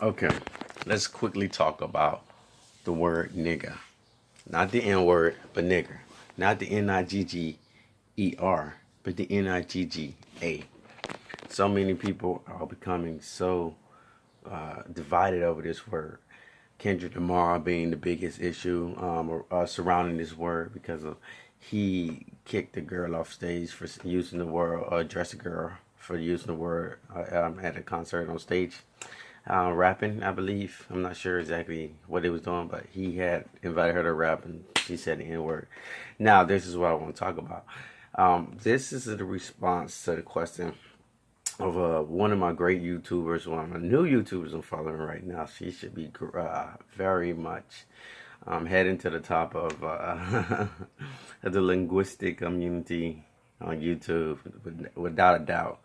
Okay, let's quickly talk about the word nigga. Not the N word, but nigger. Not the Nigger, but the Nigga. So many people are becoming so divided over this word. Kendrick Lamar being the biggest issue surrounding this word because of he kicked the girl off stage for using the word, or addressed a girl for using the word at a concert on stage. Rapping, I believe. I'm not sure exactly what he was doing, but he had invited her to rap and she said the N word. Now, this is what I want to talk about. This is the response to the question of one of my great YouTubers, one of my new YouTubers I'm following right now. She should be very much heading to the top of the linguistic community on YouTube, without a doubt.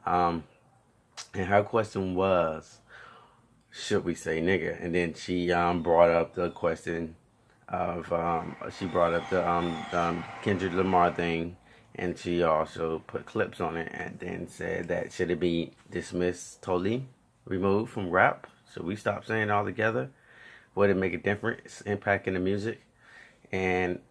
Um, and her question was, should we say nigga? And then she brought up the question of she brought up the Kendrick Lamar thing, and she also put clips on it, and then said that should it be dismissed totally, removed from rap? Should we stop saying it altogether? Would it make a difference, impact in the music? And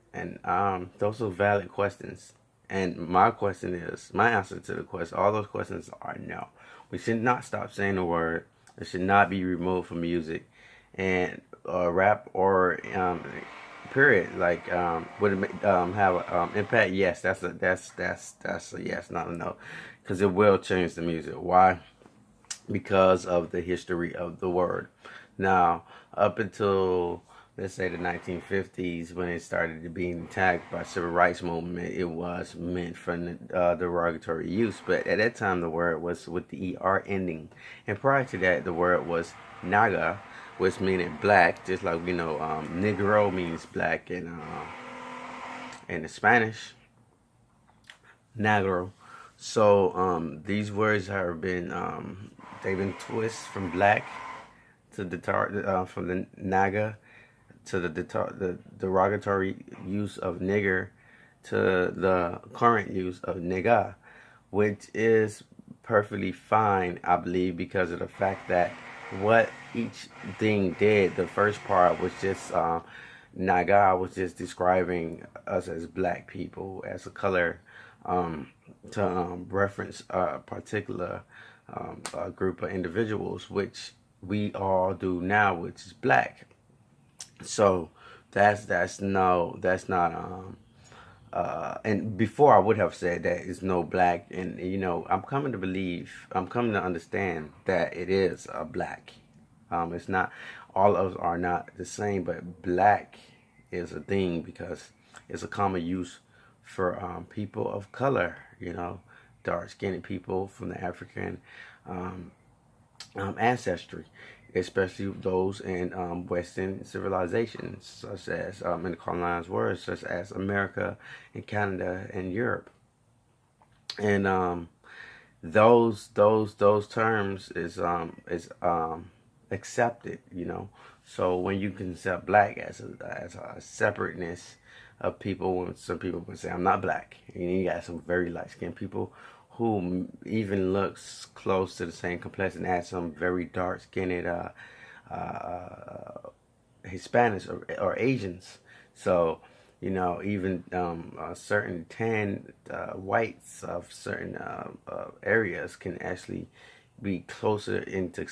those are valid questions. And my answer to the question, all those questions are no. We should not stop saying the word. It should not be removed from music, and rap or period. Like, would it have an impact? Yes, that's a yes, not a no, because it will change the music. Why? Because of the history of the word. Now, up until let's say the 1950s, when it started to being attacked by civil rights movement, it was meant for derogatory use. But at that time, the word was with the er ending, and prior to that, the word was naga, which meaning black, just like negro means black in the Spanish, negro. So these words have been they've been twisted from black to from the naga to the derogatory use of nigger to the current use of nigga, which is perfectly fine, I believe, because of the fact that what each thing did. The first part was just naga was just describing us as black people, as a color, to reference a particular group of individuals, which we all do now, which is black. So that's not and before I would have said that it's no black, and I'm coming to understand that it is a black. It's not, all of us are not the same, but black is a thing because it's a common use for people of color, dark skinned people from the African um, ancestry, especially those in Western civilizations, such as, in the colonized world, such as America and Canada and Europe. And those terms is accepted, So when you can accept black as a separateness of people, when some people would say I'm not black, and you got some very light skinned people who even looks close to the same complexion as some very dark skinned Hispanics or Asians. So, even certain tan whites of certain areas can actually be closer into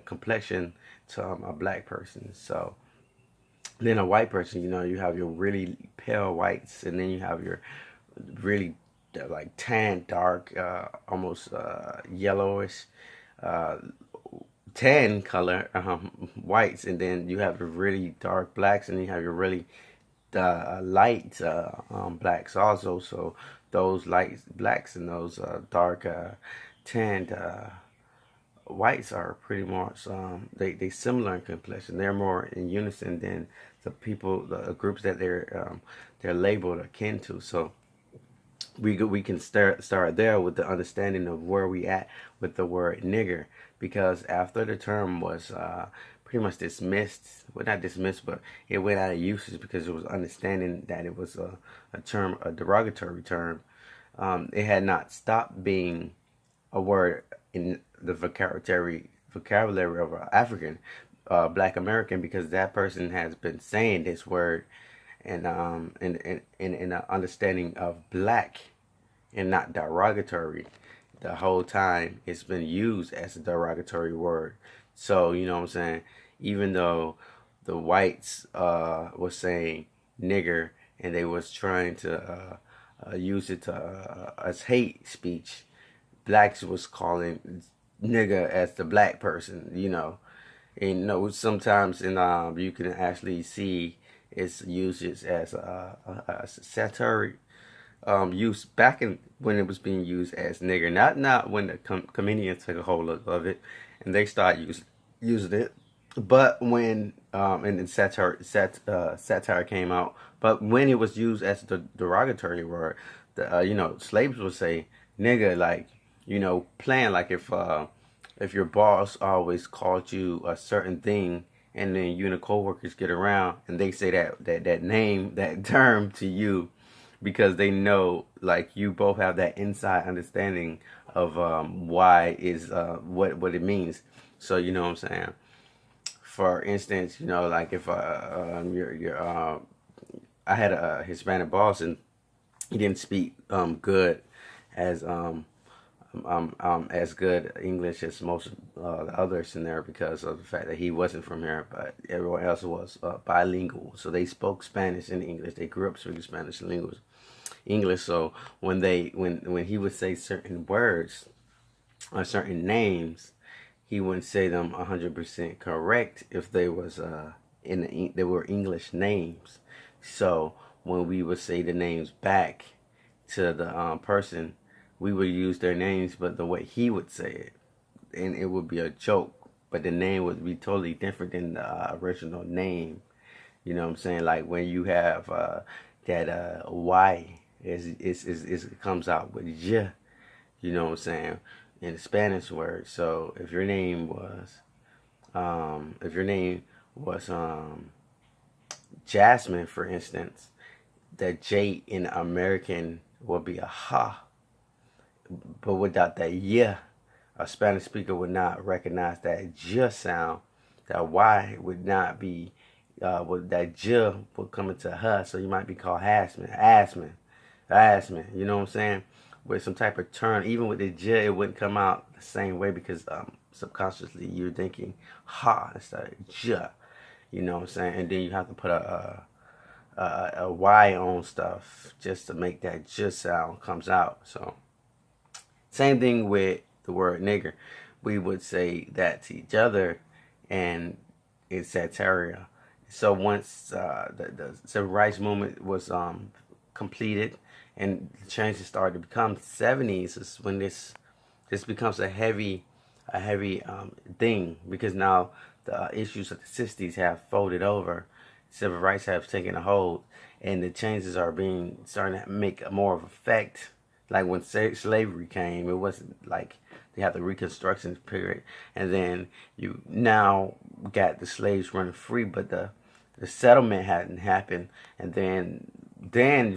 complexion to a black person. So, then a white person, you have your really pale whites, and then you have your really like tan, dark, almost yellowish, uh, tan color whites, and then you have the really dark blacks, and you have your really light blacks also. So those light blacks and those dark tanned whites are pretty much they similar in complexion. They're more in unison than the groups that they're labeled akin to. So we can start there with the understanding of where we at with the word nigger, because after the term was pretty much dismissed, well, not dismissed, but it went out of usage because it was understanding that it was a term, a derogatory term. It had not stopped being a word in the vocabulary of African, Black American, because that person has been saying this word and in an understanding of black and not derogatory. The whole time it's been used as a derogatory word. So you know what I'm saying. Even though the whites was saying nigger and they was trying to use it to, as hate speech, blacks was calling nigga as the black person. And sometimes you can actually see it's used as a satiric use back in when it was being used as nigger, not when the comedians took a hold of it and they start using it, but when and then satire came out. But when it was used as the derogatory word, the slaves would say nigga, like playing, like if your boss always called you a certain thing, and then you and the coworkers get around and they say that name, that term to you, because they know, like, you both have that inside understanding of why is what it means. So you know what I'm saying. For instance, like if I had a Hispanic boss and he didn't speak good as as good English as most the others in there, because of the fact that he wasn't from here, but everyone else was bilingual. So they spoke Spanish and English. They grew up speaking Spanish and English. So when he would say certain words or certain names, he wouldn't say them 100% correct if they was they were English names. So when we would say the names back to the person, we would use their names, but the way he would say it, and it would be a joke, but the name would be totally different than the original name. You know what I'm saying? Like when you have that Y, it comes out with J. You know what I'm saying? In the Spanish word. So if your name was Jasmine, for instance, that J in American would be a ha, but without that yeah, a Spanish speaker would not recognize that j sound. That Y would not be, with that j would come into her, so you might be called Asman. You know what I'm saying? With some type of turn, even with the j, it wouldn't come out the same way, because subconsciously you're thinking ha instead of j. You know what I'm saying? And then you have to put a Y on stuff just to make that j sound comes out. So same thing with the word nigger. We would say that to each other, and it's satire. So once the civil rights movement was completed and the changes started to become 70s, is when this becomes a heavy thing, because now the issues of the 60s have folded over, civil rights have taken a hold, and the changes are starting to make more of effect. Like when slavery came, it wasn't like they had the Reconstruction period, and then you now got the slaves running free, but the settlement hadn't happened, and then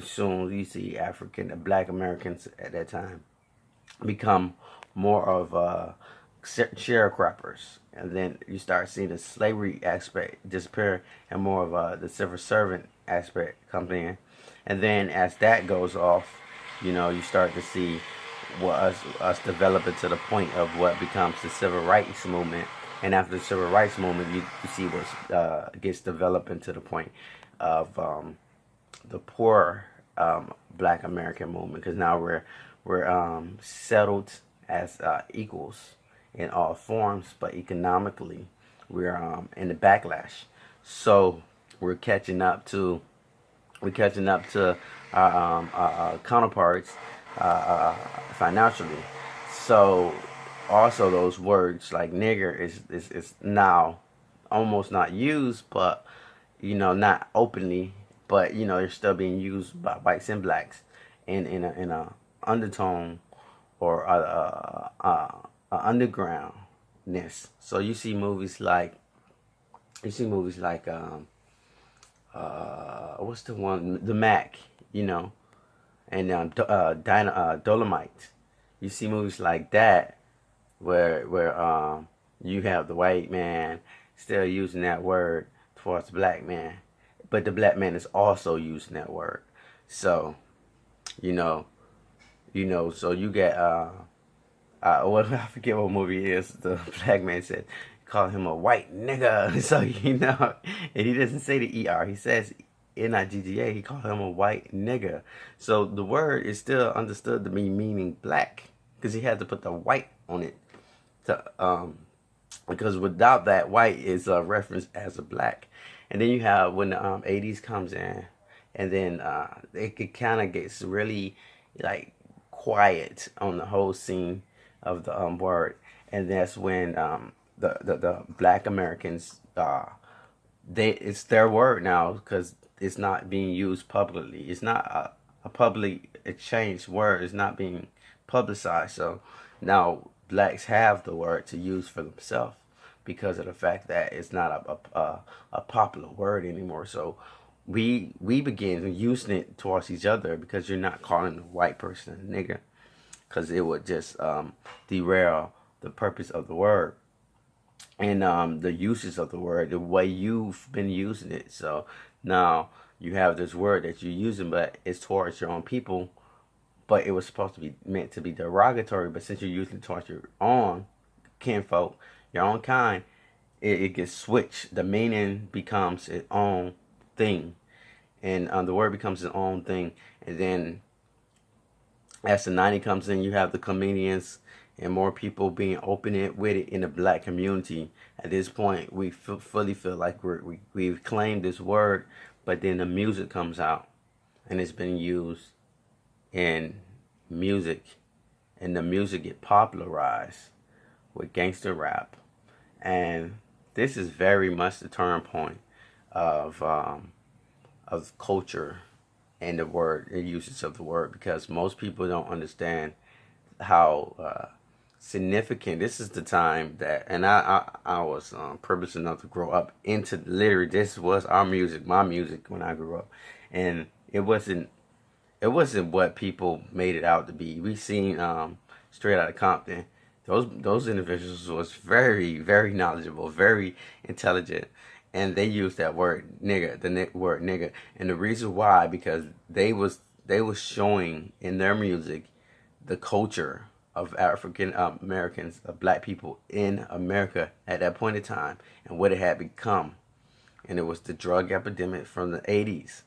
soon you see Black Americans at that time become more of sharecroppers, and then you start seeing the slavery aspect disappear, and more of the civil servant aspect comes in, and then as that goes off, you start to see what us developing to the point of what becomes the civil rights movement. And after the civil rights movement, you see what gets developed into the point of the poor Black American movement, because now we're settled as equals in all forms, but economically we're in the backlash. So we're catching up to our counterparts financially. So also those words like nigger is now almost not used, but not openly, but they're still being used by whites and blacks in a undertone or a undergroundness. So you see movies like what's the one, the Mac, and Dolomite. You see movies like that where You have the white man still using that word towards the black man, but the black man is also using that word. So you know, so you get what I forget what movie it is. The black man said, call him a white nigga. So and he doesn't say the er. He says nigga. He called him a white nigga. So the word is still understood to be meaning black because he had to put the white on it to because without that, white is referenced as a black. And then you have when the 80s comes in, and then it kind of gets really like quiet on the whole scene of the word, and that's when the black Americans it's their word now because it's not being used publicly. It's not a public exchange word. It's not being publicized. So now blacks have the word to use for themselves because of the fact that it's not a popular word anymore. So we begin using it towards each other because you're not calling a white person a nigger because it would just derail the purpose of the word and the uses of the word, the way you've been using it. So now you have this word that you're using, but it's towards your own people, but it was supposed to be meant to be derogatory. But since you're using it towards your own kinfolk, your own kind, it gets switched. The meaning becomes its own thing, and the word becomes its own thing. And then as the 90 comes in, you have the comedians and more people being open with it in the black community. At this point, we fully feel like we've claimed this word, but then the music comes out and it's been used in music, and the music get popularized with gangster rap. And this is very much the turn point of culture and the usage of the word, because most people don't understand how significant. This is the time that, and I was privileged enough to grow up into literally this was our music, my music when I grew up, and it wasn't what people made it out to be. We seen Straight Outta Compton. Those individuals was very, very knowledgeable, very intelligent, and they used that word nigga, word nigga, and the reason why, because they was showing in their music the culture of African Americans, of black people in America at that point in time, and what it had become. And it was the drug epidemic from the 80s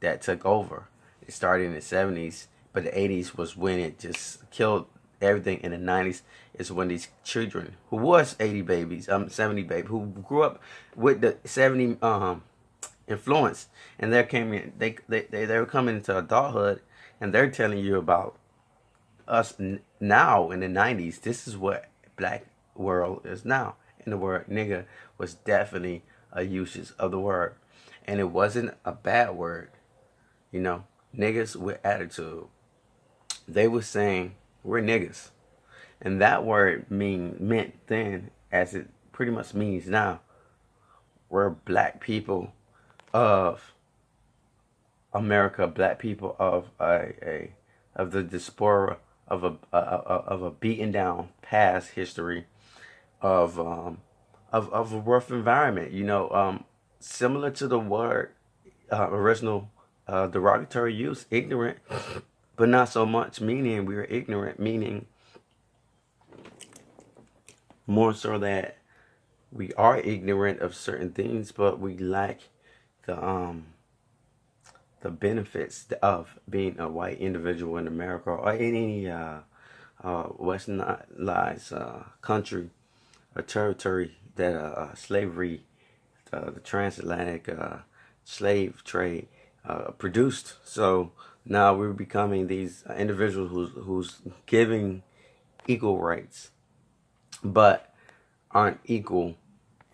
that took over. It started in the 70s, but the 80s was when it just killed everything. In the 90s is when these children, who was 70 babies, who grew up with the 70 influence, and they were coming into adulthood, and they're telling you about us now in the 90s. This is what black world is now, and the word nigga was definitely a usage of the word, and it wasn't a bad word. Niggas with attitude, they were saying we're niggas, and that word meant then as it pretty much means now. We're black people of America, black people of the diaspora, of a beaten down past history, of a rough environment. Similar to the word original derogatory use, ignorant, but not so much meaning we were ignorant, meaning more so that we are ignorant of certain things, but we lack the benefits of being a white individual in America or in any westernized country or territory that slavery, the transatlantic slave trade produced. So now we're becoming these individuals who's giving equal rights, but aren't equal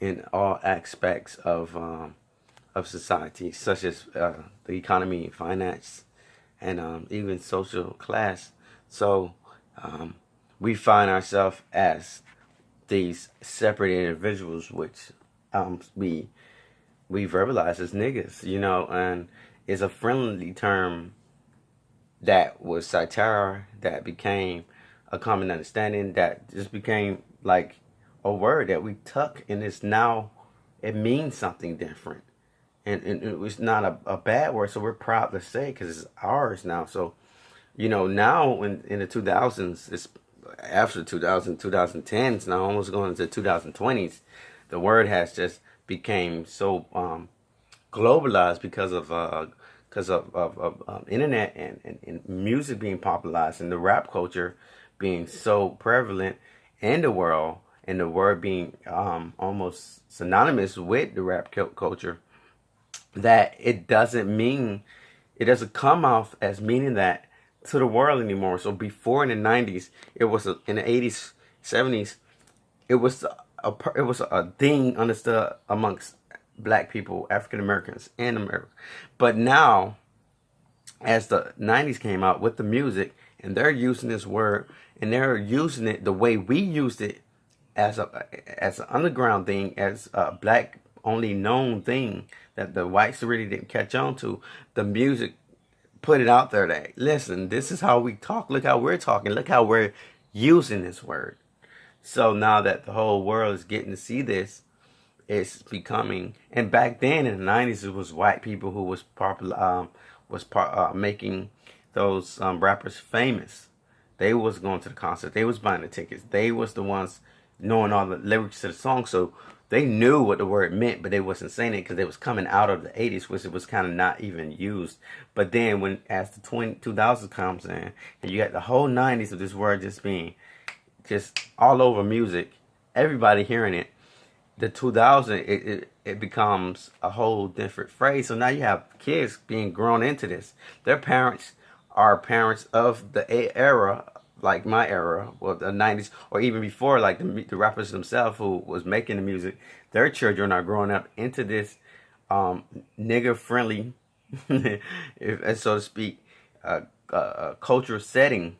in all aspects of society, such as the economy, finance, and even social class. So we find ourselves as these separate individuals, which we verbalize as niggas, and is a friendly term that was satire, that became a common understanding, that just became like a word that we took, and it's now, it means something different. And it was not a bad word, so we're proud to say, because it's ours now. So, now in the 2000s, it's after 2010s, now almost going into 2020s, the word has just became so globalized because of internet and music being popularized, and the rap culture being so prevalent in the world, and the word being almost synonymous with the rap culture, that it doesn't come off as meaning that to the world anymore. So before, in the 90s, in the 80s, 70s, it was a thing understood amongst black people, African Americans, and Americans. But now, as the 90s came out with the music, and they're using this word, and they're using it the way we used it, as an underground thing, as a black only known thing that the whites really didn't catch on to. The music put it out there that, listen, this is how we talk. Look how we're talking. Look how we're using this word. So now that the whole world is getting to see this, it's becoming. And back then in the 90s, it was white people who was popular, making those rappers famous. They was going to the concert. They was buying the tickets. They was the ones knowing all the lyrics to the song. So they knew what the word meant, but they wasn't saying it because it was coming out of the 80s, which it was kind of not even used. But then as the 2000s comes in, and you got the whole 90s of this word just being just all over music, everybody hearing it, the 2000, it becomes a whole different phrase. So now you have kids being grown into this. Their parents are parents of the era, like my era, or the 90s, or even before, like the rappers themselves who was making the music. Their children are growing up into this nigger-friendly, so to speak, cultural setting.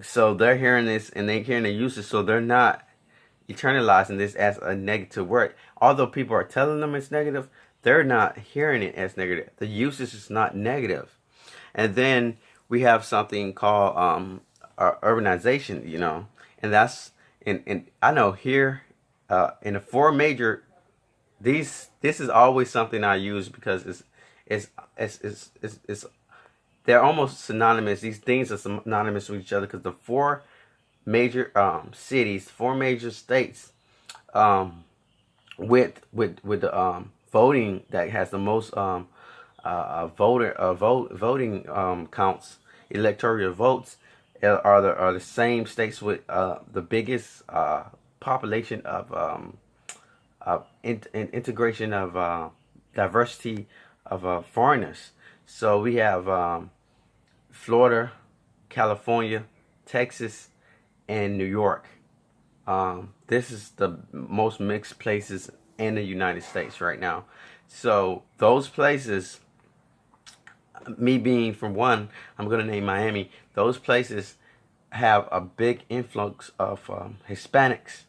So they're hearing this, and they're hearing the usage, so they're not eternalizing this as a negative word. Although people are telling them it's negative, they're not hearing it as negative. The usage is not negative. And then we have something called urbanization, and that's, and I know here in the four major, this is always something I use because it's they're almost synonymous. These things are synonymous with each other because the four major cities, four major states, with the voting that has the most voting counts, electoral votes, are the same states with the biggest population of integration of diversity of foreigners. So we have Florida, California, Texas, and New York. This is the most mixed places in the United States right now. So those places, me being from one, I'm going to name Miami. Those places have a big influx of Hispanics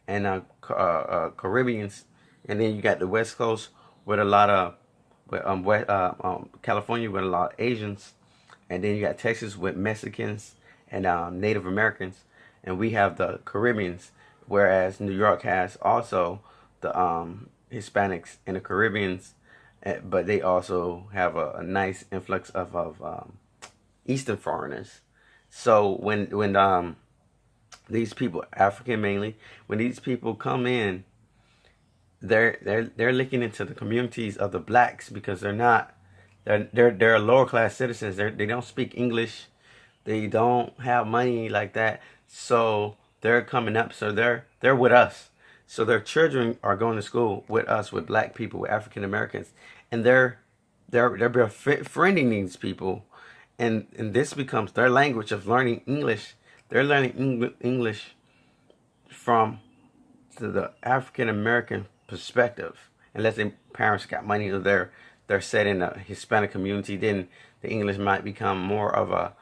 and Caribbeans. And then you got the West Coast with a lot of, California with a lot of Asians. And then you got Texas with Mexicans and Native Americans. And we have the Caribbeans, whereas New York has also the Hispanics and the Caribbeans, but they also have a nice influx of Eastern foreigners. So when these people, African mainly, when these people come in, they're looking into the communities of the blacks because they're lower class citizens. They don't speak English. They don't have money like that. So they're coming up. So they're with us. So their children are going to school with us, with black people, with African Americans, and they're befriending these people, and this becomes their language of learning English. They're learning English from the African American perspective. Unless their parents got money, or they're set in a Hispanic community, then the English might become more of a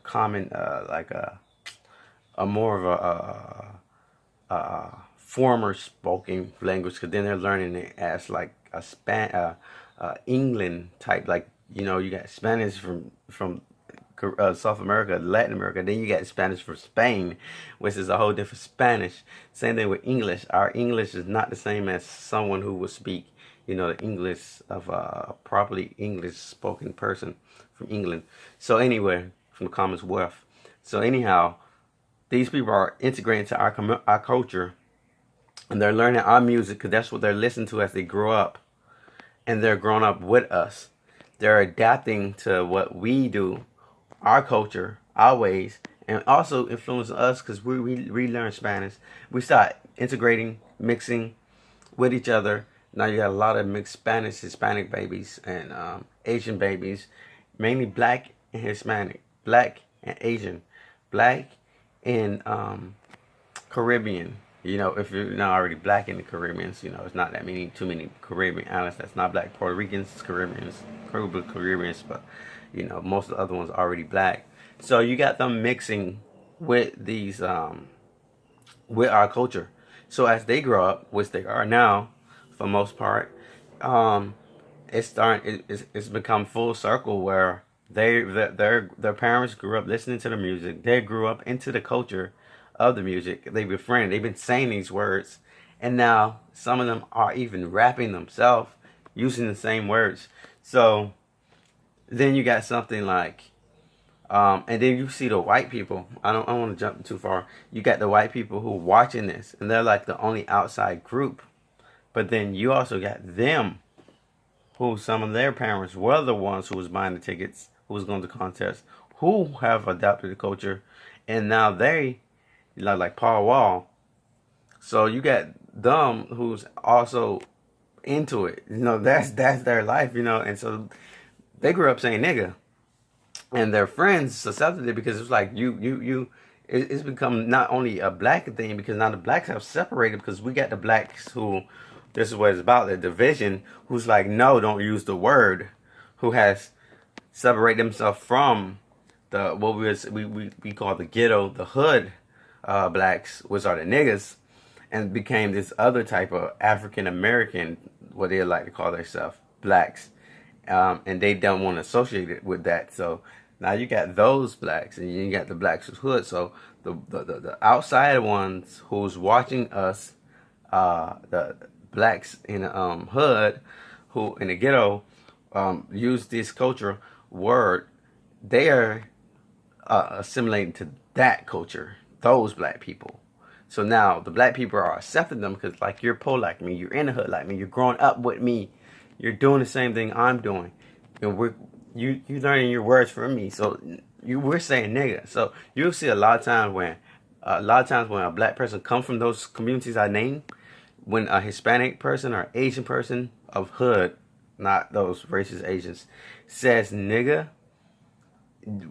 common, like a more of a former spoken language, because then they're learning it as like a England type, like you got Spanish from South America, Latin America. Then you got Spanish for Spain, which is a whole different Spanish. Same thing with English. Our English is not the same as someone who would speak, the English of a properly English spoken person from England. So anyway, from the Commonwealth. So anyhow, these people are integrating to our culture, and they're learning our music because that's what they're listening to as they grow up, and they're growing up with us. They're adapting to what we do, our culture, our ways, and also influence us because we learn Spanish. We start integrating, mixing with each other. Now you got a lot of mixed Spanish, Hispanic babies, and Asian babies, mainly black and Hispanic, black and Asian, black and Caribbean. If you're not already black in the Caribbeans, it's not that too many Caribbean islands that's not black. Puerto Ricans, Caribbeans, but most of the other ones are already black. So you got them mixing with these with our culture. So as they grow up, which they are now, for most part, it's become full circle where their parents grew up listening to the music. They grew up into the culture of the music. They befriended. They've been saying these words, and now some of them are even rapping themselves using the same words. So then you got something like, and then you see the white people. I don't want to jump too far. You got the white people who are watching this, and they're like the only outside group. But then you also got them, who some of their parents were the ones who was buying the tickets, who was going to contests, who have adopted the culture, and now they, like Paul Wall. So you got them who's also into it. That's their life. And so they grew up saying nigga, and their friends accepted it because it's like it's become not only a black thing, because now the blacks have separated, because we got the blacks who, this is what it's about, the division, who's like, no, don't use the word, who has separated themselves from the what we call the ghetto, the hood blacks, which are the niggas, and became this other type of African American, what they like to call themselves, blacks, and they don't want to associate it with that. So now you got those blacks, and you got the blacks who's hood. So the outside ones who's watching us, the blacks in the hood, who in the ghetto, use this culture word, they are assimilating to that culture, those black people. So now the black people are accepting them because, like, you're poor like me, you're in the hood like me, you're growing up with me, you're doing the same thing I'm doing, and you learning your words from me. So we're saying nigga. So you'll see a lot of times when a black person comes from those communities I named, when a Hispanic person or Asian person of hood, not those racist Asians, says nigga,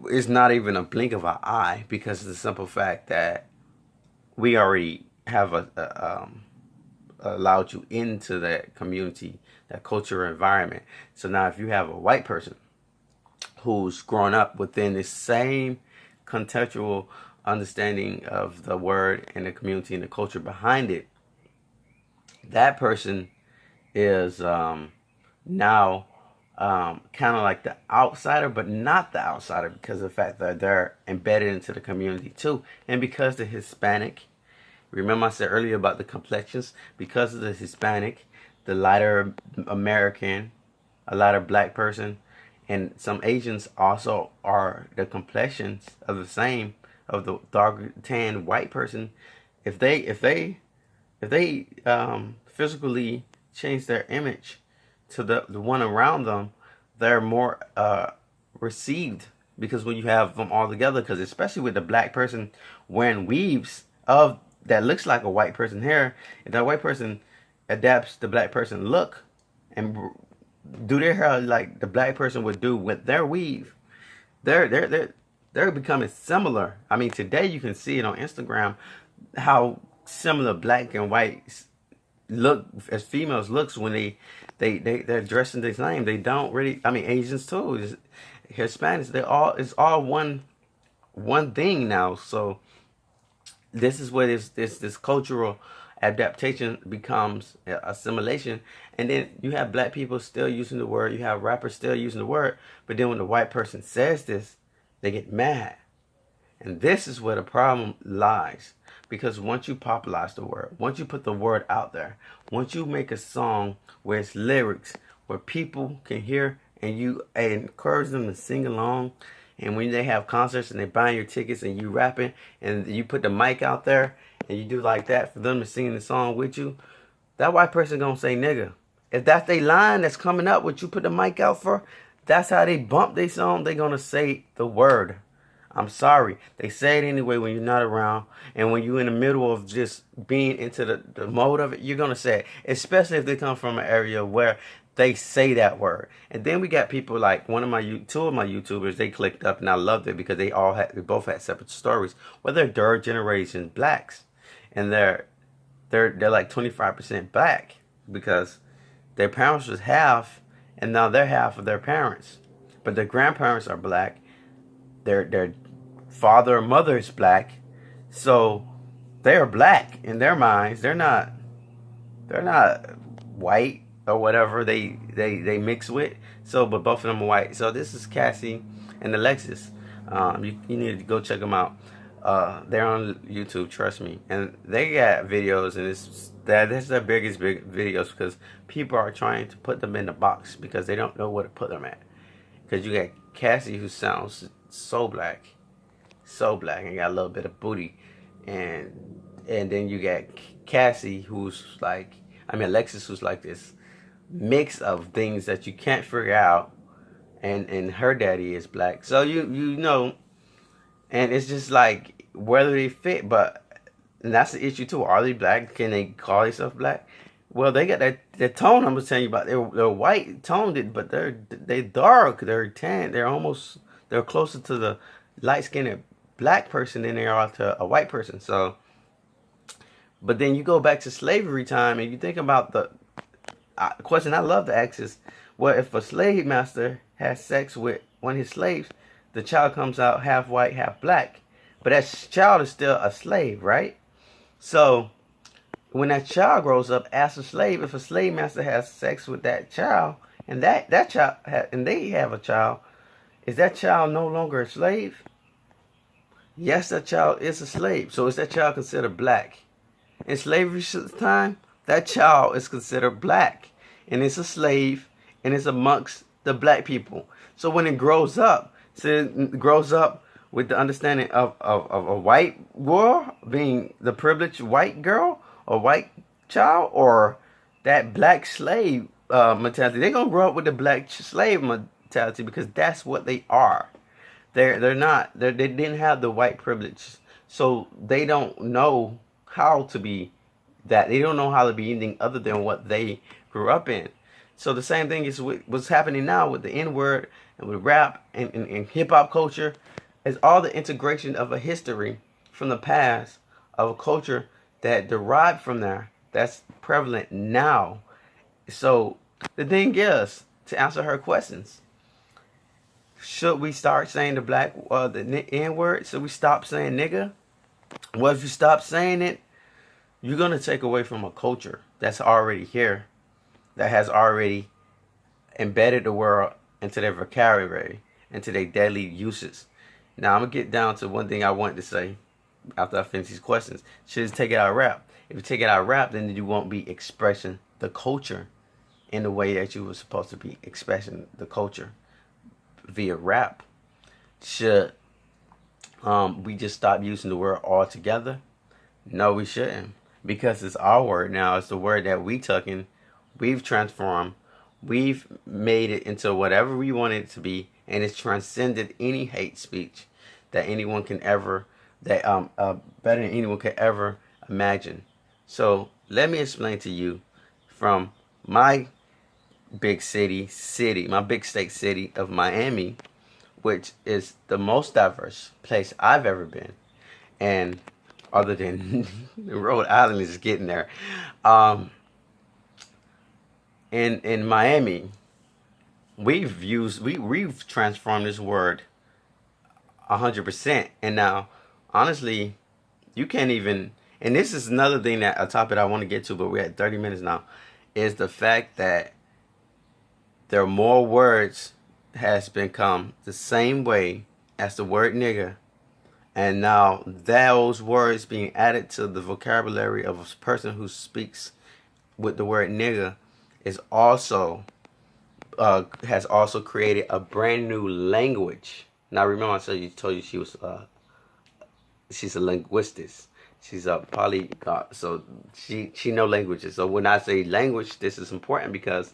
it's not even a blink of an eye, because of the simple fact that we already have allowed you into that community, that cultural environment. So now if you have a white person who's grown up within the same contextual understanding of the word and the community and the culture behind it, that person is now kind of like the outsider, but not the outsider, because of the fact that they're embedded into the community too. And because the Hispanic, remember I said earlier about the complexions, because of the Hispanic, the lighter American, a lighter black person, and some Asians also are the complexions of the same, of the dark tan white person. If they physically change their image to the one around them, they're more received, because when you have them all together, because especially with the black person wearing weaves of that looks like a white person hair, if that white person adapts the black person look and do their hair like the black person would do with their weave, they're becoming similar. I mean, today you can see it on Instagram how similar black and white look as females looks when they're dressed in the same. They don't really, I mean, Asians too, Hispanics, it's all one thing now. So this is where this cultural adaptation becomes assimilation. And then you have black people still using the word, you have rappers still using the word, but then when the white person says this, They get mad. And this is where the problem lies. Because once you popularize the word, once you put the word out there, once you make a song where it's lyrics, where people can hear and you encourage them to sing along, and when they have concerts and they buy your tickets and you rapping and you put the mic out there and you do like that for them to sing the song with you, that white person gonna say nigga. If that's their line that's coming up, what you put the mic out for, that's how they bump their song. They gonna say the word. I'm sorry. They say it anyway when you're not around. And when you're in the middle of just being into the mode of it, you're going to say it. Especially if they come from an area where they say that word. And then we got people like two of my YouTubers, they clicked up and I loved it because they both had separate stories. Well, they're third generation blacks. And they're like 25% black because their parents was half and now they're half of their parents. But their grandparents are black. Their father or mother is black, so they're black in their minds. They're not white or whatever they mix with. So, but both of them are white. So this is Cassie and Alexis. You need to go check them out. They're on YouTube, trust me, and they got videos, and that's their biggest videos because people are trying to put them in the box because they don't know where to put them at. Because you got Cassie who sounds so black, and got a little bit of booty, and then you got Cassie who's like, Alexis who's like this mix of things that you can't figure out, and her daddy is black, so you know, and it's just like whether they fit, and that's the issue too. Are they black? Can they call themselves black? Well, they got that tone I was telling you about. They're white toned, but they're dark. They're tan. They're closer to the light skinned black person than they are to a white person. So, but then you go back to slavery time and you think about the question I love to ask is, well, if a slave master has sex with one of his slaves, the child comes out half white, half black, but that child is still a slave, right? So when that child grows up as a slave, if a slave master has sex with that child and that child and they have a child, is that child no longer a slave? Yes, that child is a slave. So is that child considered black? In slavery time, that child is considered black, and it's a slave, and it's amongst the black people. So when it grows up, with the understanding of a white girl being the privileged white girl or white child, or that black slave mentality, they're gonna grow up with the black slave mentality because that's what they are. They didn't have the white privilege, so they don't know how to be that. They don't know how to be anything other than what they grew up in. So the same thing is what's happening now with the N-word and with rap and hip-hop culture, is all the integration of a history from the past of a culture that derived from there that's prevalent now. So the thing is, to answer her questions, should we start saying the N-word? Should we stop saying nigga? Well, if you stop saying it, you're going to take away from a culture that's already here, that has already embedded the word into their vocabulary, into their daily uses. Now, I'm going to get down to one thing I wanted to say after I finish these questions. Should take it out of rap. If you take it out of rap, then you won't be expressing the culture in the way that you were supposed to be expressing the culture via rap. Should we just stop using the word altogether? No, we shouldn't, because it's our word now. It's the word that we took and we've transformed. We've made it into whatever we want it to be, and it's transcended any hate speech that anyone can ever, better than anyone could ever imagine. So let me explain to you from my big my big state city of Miami, which is the most diverse place I've ever been, and other than Rhode Island is getting there. In Miami, we've transformed this word 100%, and now honestly, you can't even. And this is another thing, that a topic I want to get to, but we're at 30 minutes now, is the fact that there are more words has become the same way as the word nigga, and now those words being added to the vocabulary of a person who speaks with the word nigga is also has also created a brand new language. Now remember, I told you she was she's a linguist. She's a polyglot, so she know languages. So when I say language, this is important because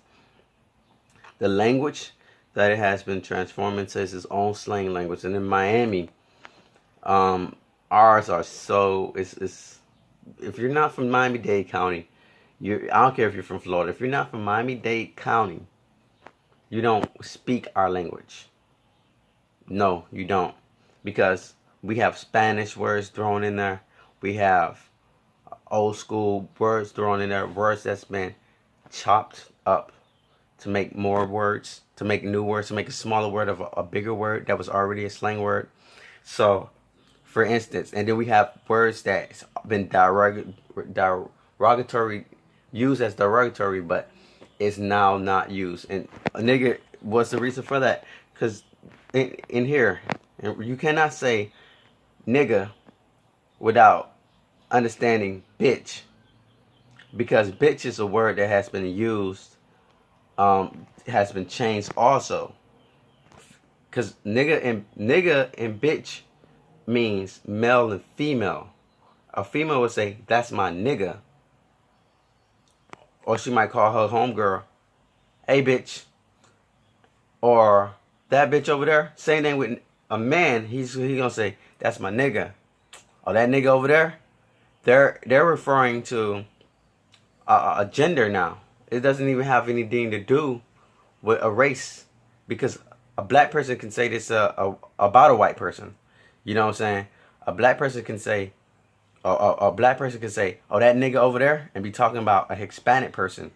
the language that it has been transformed into is its own slang language. And in Miami, ours are so it's if you're not from Miami-Dade County, I don't care if you're from Florida. If you're not from Miami-Dade County, you don't speak our language. No, you don't, because we have Spanish words thrown in there. We have old school words thrown in there, words that's been chopped up to make more words, to make new words, to make a smaller word of a bigger word that was already a slang word. So, for instance, and then we have words that's been derogatory, used as derogatory, but is now not used. And a nigga, what's the reason for that? Because in here, you cannot say nigga without understanding bitch, because bitch is a word that has been used, has been changed also, because nigga and bitch means male and female. A female would say, that's my nigga, or she might call her homegirl, hey bitch, or that bitch over there. Same thing with a man, he's gonna say, that's my nigga, or that nigga over there. They're referring to a gender now. It doesn't even have anything to do with a race, because a black person can say this about a white person. You know what I'm saying? A black person can say, a black person can say, oh, that nigga over there, and be talking about a Hispanic person,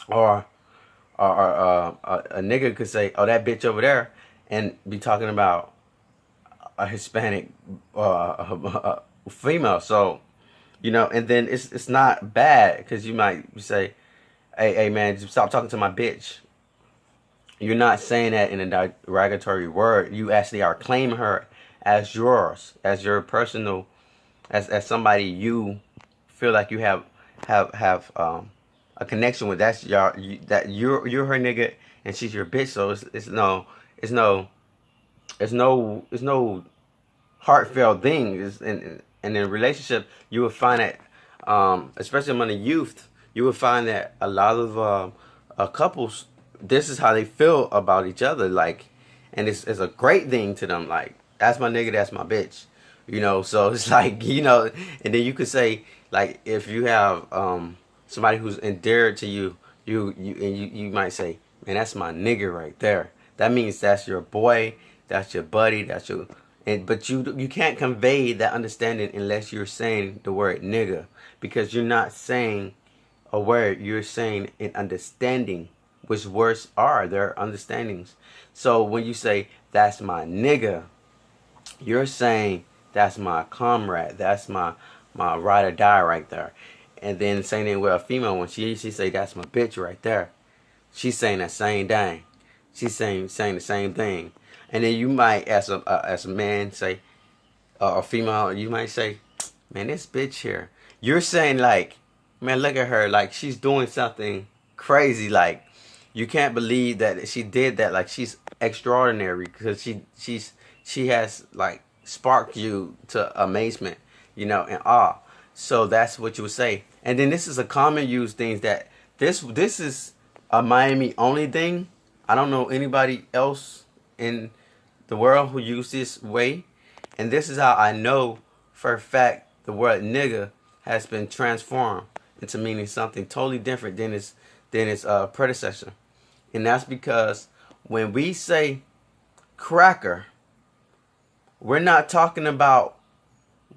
or a nigga could say, oh, that bitch over there, and be talking about a Hispanic female. So, you know, and then it's not bad, because you might say, hey man, just stop talking to my bitch. You're not saying that in a derogatory word. You actually are claiming her as yours, as your personal, as somebody you feel like you have a connection with. That's you're her nigga and she's your bitch. So it's no heartfelt thing. And in a relationship, you will find that, especially among the youth, you will find that a lot of couples, this is how they feel about each other. Like, and it's a great thing to them. Like, that's my nigga, that's my bitch. You know, so it's like, you know, and then you could say, like, if you have somebody who's endeared to you, you might say, man, that's my nigga right there. That means that's your boy, that's your buddy, that's your. But you can't convey that understanding unless you're saying the word nigga, because you're not saying a word, you're saying an understanding, which words are, they're understandings. So when you say that's my nigga, you're saying that's my comrade, that's my ride or die right there. And then the same thing with a female, when she say that's my bitch right there, she's saying that same thing. She's saying the same thing. And then you might, as a man, say, a female, you might say, man, this bitch here. You're saying, like, man, look at her, like she's doing something crazy. Like, you can't believe that she did that. Like, she's extraordinary, because she has, like, sparked you to amazement, you know, and awe. So that's what you would say. And then this is a common use thing, that this is a Miami only thing. I don't know anybody else in the world who use this way. And this is how I know for a fact the word nigga has been transformed into meaning something totally different than its predecessor. And that's because when we say cracker, we're not talking about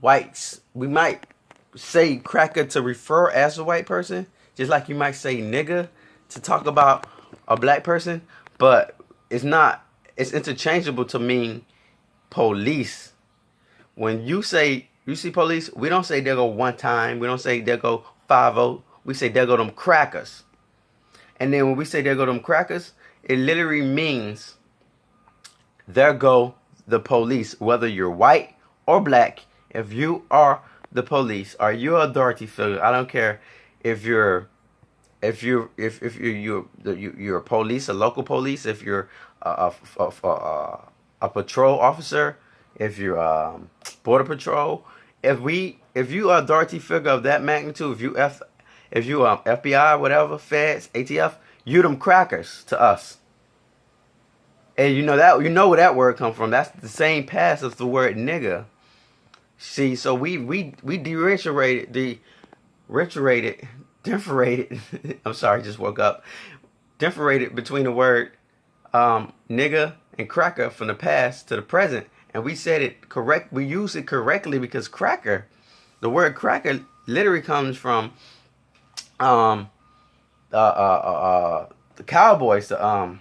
whites. We might say cracker to refer as a white person, just like you might say nigga to talk about a black person, but it's not. It's interchangeable to mean police. When you see police, we don't say there go one time. We don't say there go 5-0. We say there go them crackers. And then when we say there go them crackers, it literally means there go the police, whether you're white or black. If you are the police, or you're an authority figure, I don't care if you're you're a police, a local police, if you're a patrol officer, if you're border patrol, if you are authority figure of that magnitude, if you FBI, whatever, feds, ATF, you them crackers to us. And you know where that word come from. That's the same past as the word nigga. See, so we differentiated. I'm sorry, just woke up. Differentiated between the word nigga and cracker from the past to the present, and we said it correct. We use it correctly because cracker, the word cracker, literally comes from the cowboys, the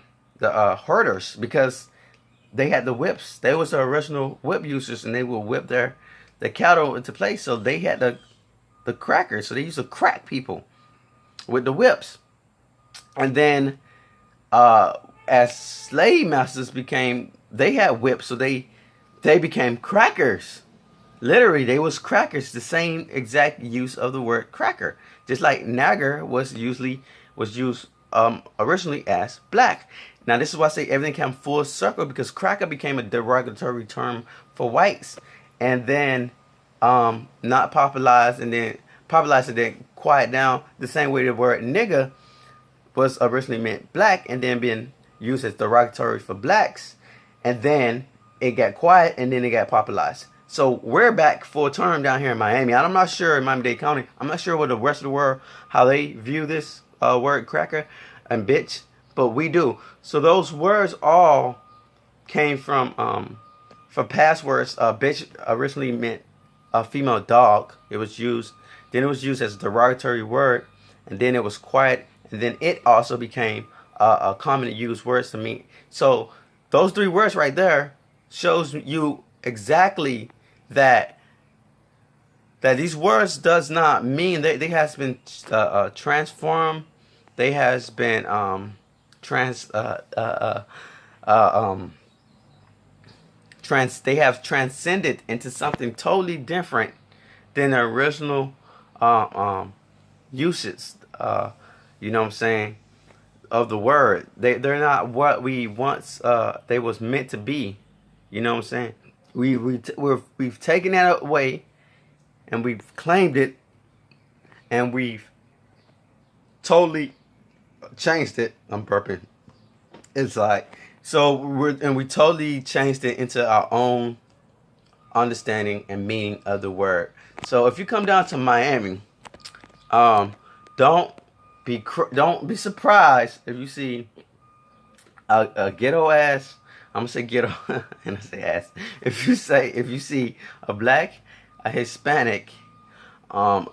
herders, because they had the whips. They was the original whip users, and they would whip the cattle into place. So they had the crackers. So they used to crack people with the whips. And then as slave masters they had whips, so they became crackers. Literally, they was crackers. The same exact use of the word cracker, just like nagger was used originally as black. Now, this is why I say everything came full circle, because cracker became a derogatory term for whites, and then not popularized, and then quiet down the same way the word nigga was originally meant black, and then being used as derogatory for blacks, and then it got quiet, and then it got popularized. So we're back full term down here in Miami. And I'm not sure in Miami-Dade County. I'm not sure what the rest of the world, how they view this word cracker and bitch, but we do. So those words all came from past words. Bitch originally meant a female dog. Then it was used as a derogatory word, and then it was quiet, and then it also became a commonly used word to mean. So those three words right there shows you exactly that these words does not mean they has been transformed. They has been they have transcended into something totally different than the original usage. You know what I'm saying, of the word. They're not what we once they was meant to be. You know what I'm saying? We've taken that away, and we've claimed it, and we've totally changed it. I'm burping. It's like, so we totally changed it into our own understanding and meaning of the word. So if you come down to Miami, don't be surprised if you see a ghetto ass. I'm gonna say ghetto and I say ass. If you see a black, a Hispanic, a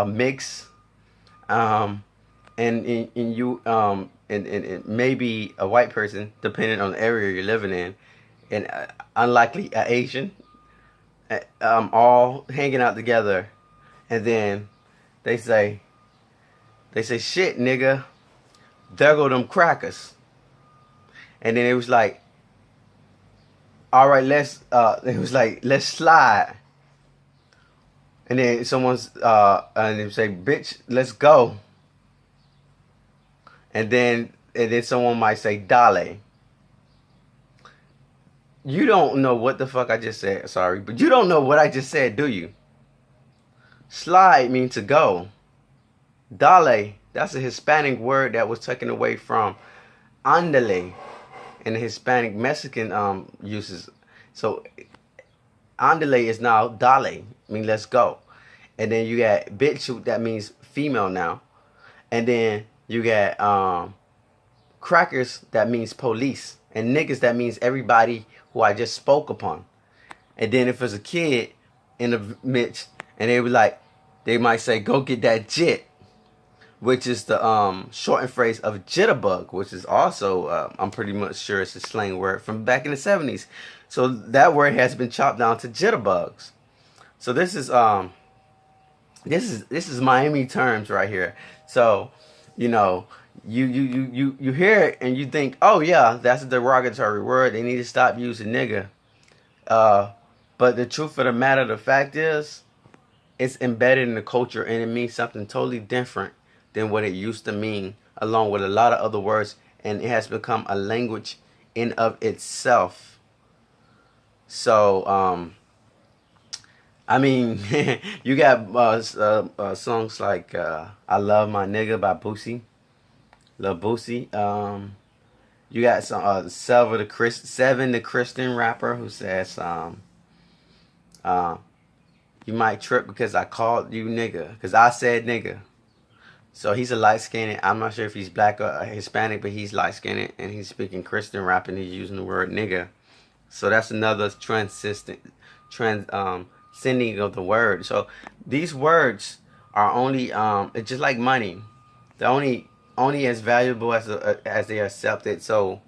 mix, and maybe a white person, depending on the area you're living in, and unlikely an Asian, all hanging out together, and then they say shit, nigga, there go them crackers, and then it was like, all right, let's slide. And then someone's and they say, bitch, let's go. And then someone might say, dale. You don't know what the fuck I just said. Sorry, but you don't know what I just said, do you? Slide means to go. Dale, that's a Hispanic word that was taken away from andale in the Hispanic Mexican uses. So andale is now dale, I mean let's go. And then you got bitch, that means female now. And then you got crackers, that means police. And niggas, that means everybody who I just spoke upon. And then if there's a kid in the midst, and they might say, go get that jit, which is the shortened phrase of jitterbug, which is also, I'm pretty much sure it's a slang word from back in the 70s. So that word has been chopped down to jitterbugs. So this is Miami terms right here. So, you know, you hear it and you think, oh yeah, that's a derogatory word. They need to stop using nigga. Uh, but the truth of the matter, the fact is, it's embedded in the culture and it means something totally different than what it used to mean, along with a lot of other words, and it has become a language in of itself. So, I mean, you got songs like "I Love My Nigga" by Boosie, Lil Boosie. You got some Seven, the Christian rapper, who says, uh, "You might trip because I called you nigga, because I said nigga." So he's a light skinned. I'm not sure if he's black or Hispanic, but he's light skinned and he's speaking Christian rap and he's using the word nigga. So that's another sending of the word. So these words are only it's just like money. They're only as valuable as they are accepted. So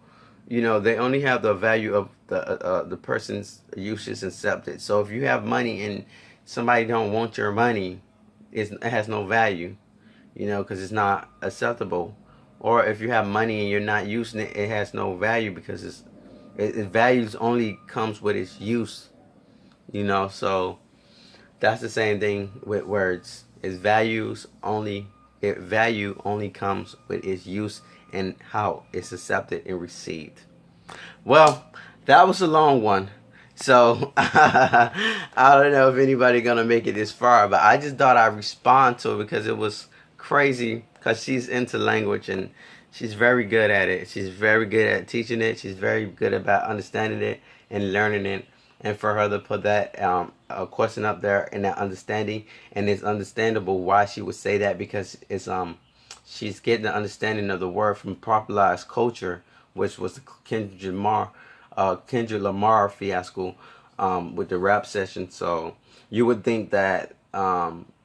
they only have the value of the person's usage accepted. So if you have money and somebody don't want your money, it has no value. Because it's not acceptable. Or if you have money and you're not using it, it has no value because its values only comes with its use. So that's the same thing with words. Value only comes with its use and how it's accepted and received. Well, that was a long one. So I don't know if anybody gonna make it this far, but I just thought I'd respond to it because it was crazy, because she's into language and she's very good at it. She's very good at teaching it. She's very good about understanding it and learning it. And for her to put that question up there and that understanding, and it's understandable why she would say that, because it's she's getting the understanding of the word from popularized culture, which was the Kendrick Lamar fiasco with the rap session. So you would think that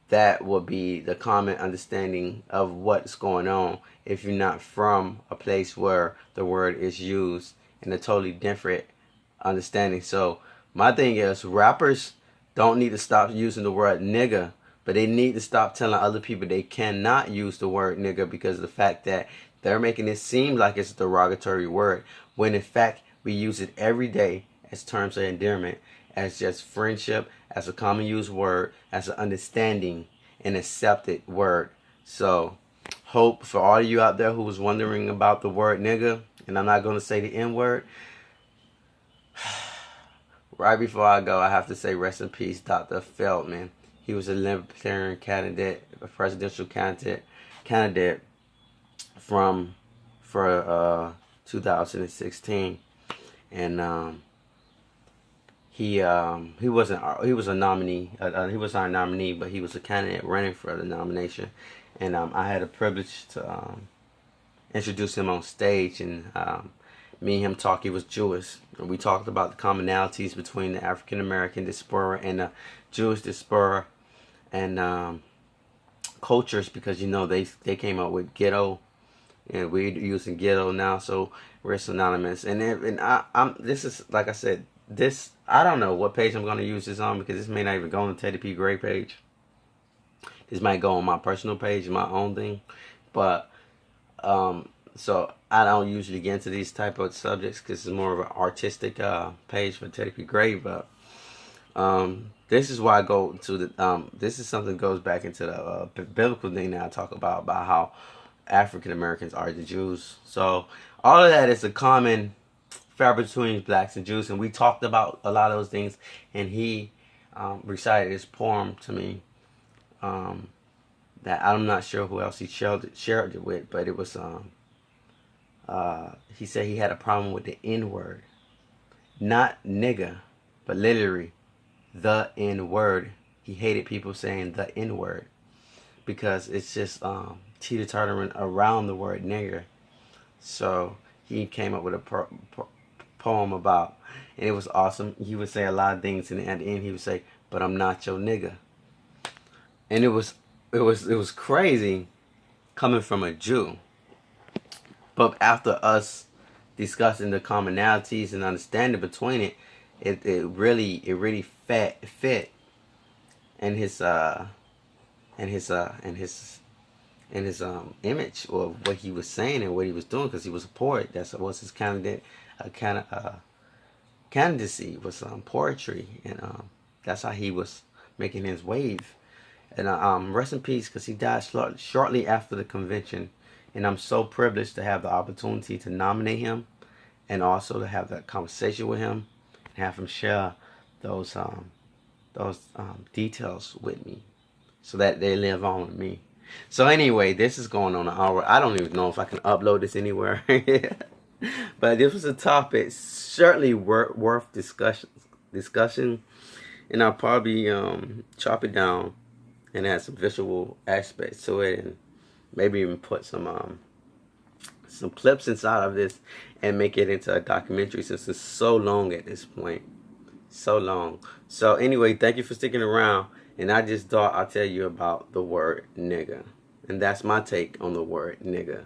that would be the common understanding of what's going on if you're not from a place where the word is used in a totally different understanding. So my thing is, rappers don't need to stop using the word nigga, but they need to stop telling other people they cannot use the word nigga because of the fact that they're making it seem like it's a derogatory word, when in fact we use it every day as terms of endearment, as just friendship, as a common used word, as an understanding and accepted word. So hope for all of you out there who was wondering about the word nigga, and I'm not going to say the N word. Right before I go, I have to say rest in peace, Dr. Feldman. He was a Libertarian candidate, a presidential candidate for 2016, and he was a nominee. He was our nominee, but he was a candidate running for the nomination, and I had the privilege to introduce him on stage, and me and him talked. He was Jewish, and we talked about the commonalities between the African American diaspora and the Jewish diaspora and cultures, because they came up with ghetto, and we're using ghetto now, so we're synonymous. And I'm this is, like I said, this, I don't know what page I'm going to use this on, because this may not even go on the Teddy P. Gray page. This might go on my personal page, my own thing, but so I don't usually get into these type of subjects because it's more of an artistic page for Teddy P. Gray. But this is why I go to the this is something that goes back into the biblical thing that I talk about how African Americans are the Jews. So all of that is a common fabric between blacks and Jews, and we talked about a lot of those things. And he recited his poem to me that I'm not sure who else he shared it with, but it was he said he had a problem with the N word, not nigga, but literally the N word. He hated people saying the N word because it's just teeter-tottering around the word nigger. So he came up with a poem about, and it was awesome. He would say a lot of things, and at the end he would say, "But I'm not your nigga," and it was crazy coming from a Jew. But after us discussing the commonalities and understanding between it, it really fit in his image of what he was saying and what he was doing, because he was a poet. That was his candidate, candidacy was poetry, and that's how he was making his wave. And rest in peace, because he died shortly after the convention. And I'm so privileged to have the opportunity to nominate him, and also to have that conversation with him, and have him share those details with me, so that they live on with me. So anyway, this is going on an hour. I don't even know if I can upload this anywhere. But this was a topic certainly worth discussion, and I'll probably chop it down and add some visual aspects to it, and maybe even put some clips inside of this and make it into a documentary, since it's so long at this point. So long. So anyway, thank you for sticking around, and I just thought I'll tell you about the word nigga. And that's my take on the word nigga.